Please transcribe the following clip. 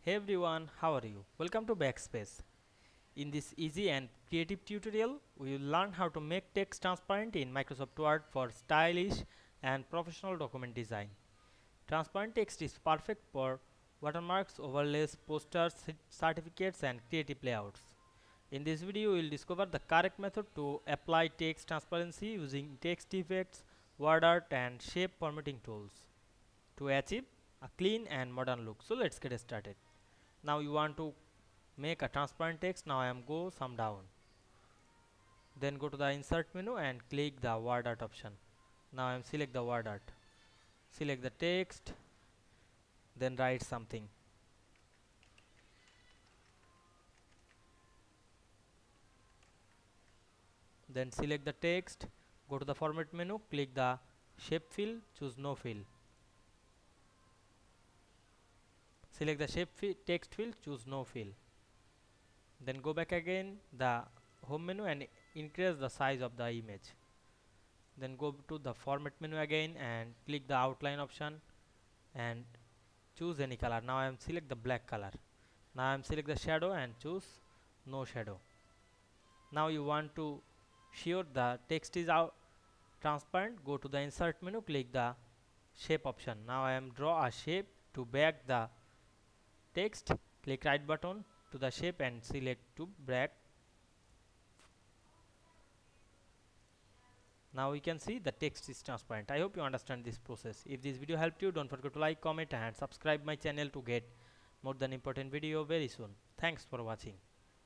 Hey everyone, how are you? Welcome to Backspace. In this easy and creative tutorial, we will learn how to make text transparent in Microsoft Word for stylish and professional document design. Transparent text is perfect for watermarks, overlays, posters, certificates and creative layouts. In this video, we will discover the correct method to apply text transparency using text effects, WordArt and shape formatting tools to achieve a clean and modern look. So let's get started. Now you want to make a transparent text. Now I am go some down, then go to the insert menu and click the word art option. Now I am select the word art, select the text, then write something, then select the text, go to the format menu, click the shape fill, choose no fill, select the text fill, choose no fill, then go back again the home menu and increase the size of the image, then go to the format menu again and click the outline option and choose any color. Now I am select the black color. Now I am select the shadow and choose no shadow. Now you want to sure the text is out transparent, go to the insert menu, click the shape option. Now I am draw a shape to back the text, click right button to the shape and select to back. Now we can see the text is transparent. I hope you understand this process. If this video helped you, don't forget to like, comment and subscribe my channel to get more than important video very soon. Thanks for watching.